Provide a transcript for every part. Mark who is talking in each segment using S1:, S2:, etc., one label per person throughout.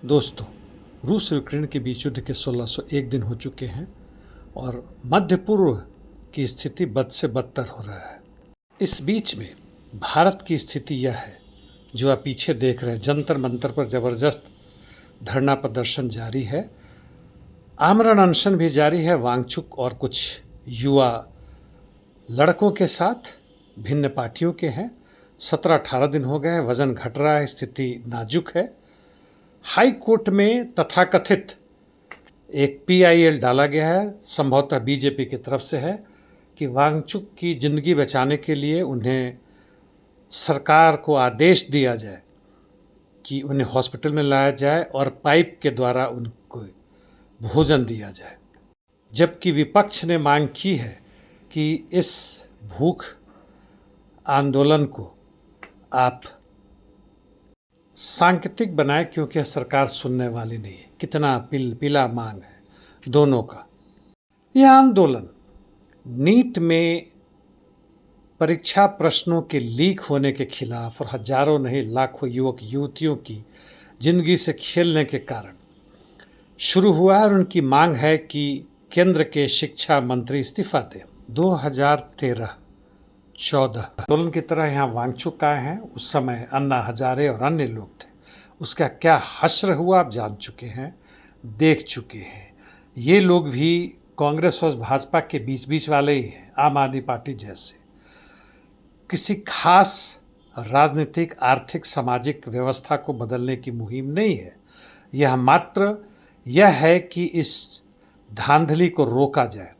S1: दोस्तों, रूस और यूक्रेन के बीच युद्ध के 1601 दिन हो चुके हैं और मध्य पूर्व की स्थिति बद से बदतर हो रहा है। इस बीच में भारत की स्थिति यह है, जो आप पीछे देख रहे हैं, जंतर मंतर पर जबरदस्त धरना प्रदर्शन जारी है, आमरण अनशन भी जारी है वांगचुक और कुछ युवा लड़कों के साथ, भिन्न पार्टियों के हैं। 17-18 दिन हो गए हैं, वज़न घट रहा है, स्थिति नाजुक है। हाई कोर्ट में तथाकथित एक PIL डाला गया है, संभवतः बीजेपी की तरफ से है, कि वांगचुक की ज़िंदगी बचाने के लिए उन्हें सरकार को आदेश दिया जाए कि उन्हें हॉस्पिटल में लाया जाए और पाइप के द्वारा उनको भोजन दिया जाए। जबकि विपक्ष ने मांग की है कि इस भूख आंदोलन को आप सांकेतिक बनाए, क्योंकि सरकार सुनने वाली नहीं है। कितना पीला मांग है दोनों का। यह आंदोलन नीट में परीक्षा प्रश्नों के लीक होने के खिलाफ और हजारों नहीं लाखों युवक युवतियों की जिंदगी से खेलने के कारण शुरू हुआ है और उनकी मांग है कि केंद्र के शिक्षा मंत्री इस्तीफा दें। 2013-14 आंदोलन की तरह यहाँ वांगचुक आए हैं, उस समय अन्ना हजारे और अन्य लोग थे। उसका क्या हश्र हुआ आप जान चुके हैं, देख चुके हैं। ये लोग भी कांग्रेस और भाजपा के बीच बीच वाले ही हैं, आम आदमी पार्टी जैसे। किसी खास राजनीतिक, आर्थिक, सामाजिक व्यवस्था को बदलने की मुहिम नहीं है। यह मात्र यह है कि इस धांधली को रोका जाए,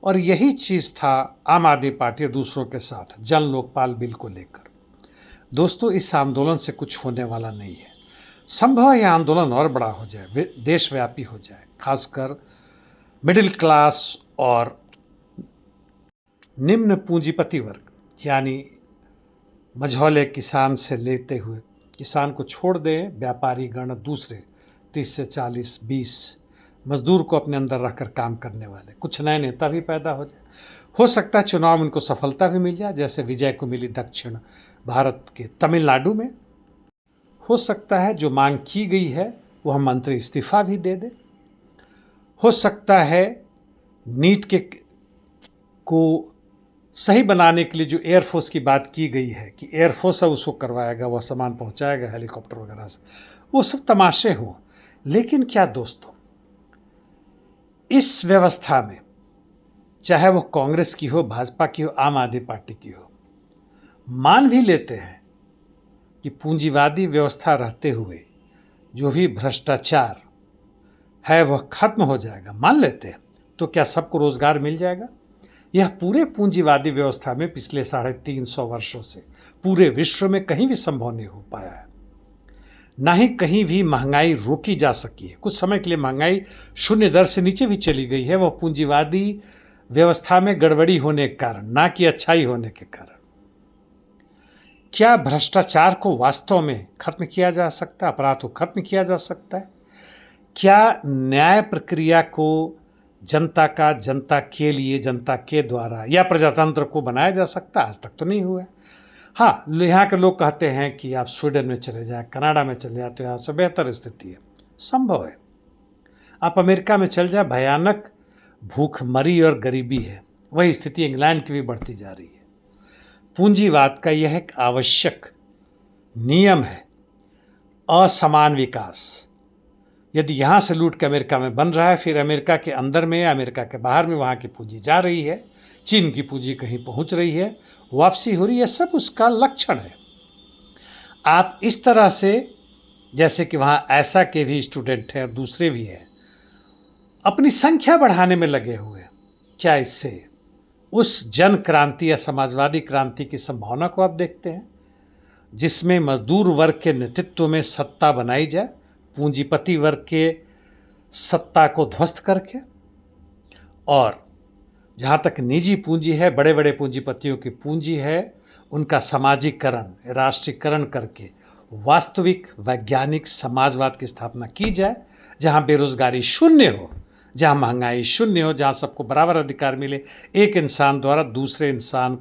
S1: और यही चीज़ था आम आदमी पार्टी और दूसरों के साथ जन लोकपाल बिल को लेकर। दोस्तों, इस आंदोलन से कुछ होने वाला नहीं है। संभव यह आंदोलन और बड़ा हो जाए, देशव्यापी हो जाए, खासकर मिडिल क्लास और निम्न पूंजीपति वर्ग, यानी मझौले किसान से लेते हुए, किसान को छोड़ दें, व्यापारी गण दूसरे 30 से 40, 20 मजदूर को अपने अंदर रखकर काम करने वाले कुछ नए नेता भी पैदा हो जाए। हो सकता है चुनाव में उनको सफलता भी मिल जाए, जैसे विजय को मिली दक्षिण भारत के तमिलनाडु में। हो सकता है जो मांग की गई है वह मंत्री इस्तीफा भी दे दे। हो सकता है नीट के को सही बनाने के लिए जो एयरफोर्स की बात की गई है कि एयरफोर्स अब उसको करवाएगा, वह सामान पहुंचाएगा हेलीकॉप्टर वगैरह से, वो सब तमाशे हों। लेकिन क्या दोस्तों, इस व्यवस्था में चाहे वो कांग्रेस की हो, भाजपा की हो, आम आदमी पार्टी की हो, मान भी लेते हैं कि पूंजीवादी व्यवस्था रहते हुए जो भी भ्रष्टाचार है वह खत्म हो जाएगा, मान लेते हैं, तो क्या सबको रोजगार मिल जाएगा? यह पूरे पूंजीवादी व्यवस्था में पिछले 350 वर्षों से पूरे विश्व में कहीं भी संभव नहीं हो पाया है। ना ही कहीं भी महंगाई रोकी जा सकी है। कुछ समय के लिए महंगाई शून्य दर से नीचे भी चली गई है, वह पूंजीवादी व्यवस्था में गड़बड़ी होने के कारण, ना कि अच्छाई होने के कारण। क्या भ्रष्टाचार को वास्तव में खत्म किया जा सकता है? अपराध को खत्म किया जा सकता है? क्या न्याय प्रक्रिया को जनता के लिए, जनता के द्वारा, या प्रजातंत्र को बनाया जा सकता है? आज तक तो नहीं हुआ है। हाँ, यहाँ के लोग कहते हैं कि आप स्वीडन में चले जाएं, कनाडा में चले जाए तो यहाँ से बेहतर स्थिति है। संभव है। आप अमेरिका में चल जाए, भयानक भूखमरी और गरीबी है। वही स्थिति इंग्लैंड की भी बढ़ती जा रही है। पूंजीवाद का यह एक आवश्यक नियम है, असमान विकास। यदि यहाँ से लूट के अमेरिका में बन रहा है, फिर अमेरिका के अंदर में, अमेरिका के बाहर में वहाँ की पूंजी जा रही है, चीन की पूंजी कहीं पहुँच रही है, वापसी हो रही है, सब उसका लक्षण है। आप इस तरह से, जैसे कि वहाँ ऐसा के भी स्टूडेंट हैं और दूसरे भी हैं, अपनी संख्या बढ़ाने में लगे हुए, क्या इससे उस जन क्रांति या समाजवादी क्रांति की संभावना को आप देखते हैं, जिसमें मजदूर वर्ग के नेतृत्व में सत्ता बनाई जाए, पूंजीपति वर्ग के सत्ता को ध्वस्त करके, और जहाँ तक निजी पूंजी है, बड़े बड़े पूंजीपतियों की पूंजी है, उनका सामाजिकरण, राष्ट्रीयकरण करके वास्तविक वैज्ञानिक समाजवाद की स्थापना की जाए, जहाँ बेरोजगारी शून्य हो, जहाँ महंगाई शून्य हो, जहाँ सबको बराबर अधिकार मिले, एक इंसान द्वारा दूसरे इंसान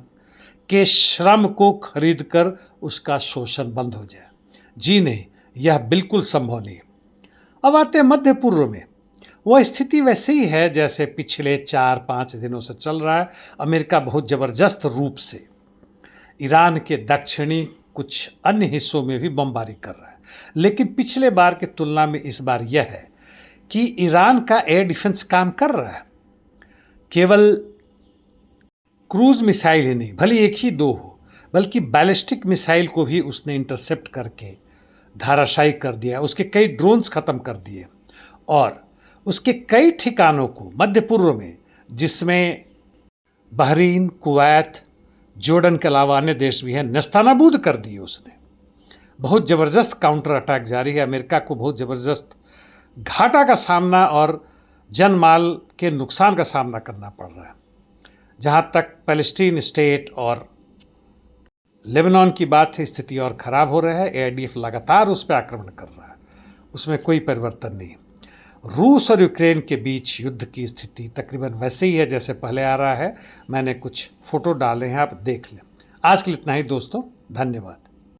S1: के श्रम को खरीद कर उसका शोषण बंद हो जाए। जी नहीं, यह बिल्कुल संभव नहीं है। अब आते हैं मध्य पूर्व में। वह स्थिति वैसे ही है जैसे पिछले 4-5 दिनों से चल रहा है। अमेरिका बहुत ज़बरदस्त रूप से ईरान के दक्षिणी कुछ अन्य हिस्सों में भी बमबारी कर रहा है, लेकिन पिछले बार की तुलना में इस बार यह है कि ईरान का एयर डिफेंस काम कर रहा है। केवल क्रूज मिसाइल ही नहीं, भले एक ही दो हो, बल्कि बैलिस्टिक मिसाइल को भी उसने इंटरसेप्ट करके धाराशायी कर दिया, उसके कई ड्रोन्स खत्म कर दिए और उसके कई ठिकानों को मध्य पूर्व में, जिसमें बहरीन, कुवैत, जॉर्डन के अलावा अन्य देश भी हैं, नेस्तनाबूद कर दिए उसने। बहुत ज़बरदस्त काउंटर अटैक जारी है। अमेरिका को बहुत ज़बरदस्त घाटा का सामना और जन माल के नुकसान का सामना करना पड़ रहा है। जहाँ तक पैलेस्टीन स्टेट और लेबनान की बात है, स्थिति और ख़राब हो रहा है। AIDF लगातार उस पर आक्रमण कर रहा है, उसमें कोई परिवर्तन नहीं। रूस और यूक्रेन के बीच युद्ध की स्थिति तकरीबन वैसे ही है जैसे पहले आ रहा है। मैंने कुछ फ़ोटो डाले हैं, आप देख लें। आज के लिए इतना ही दोस्तों, धन्यवाद।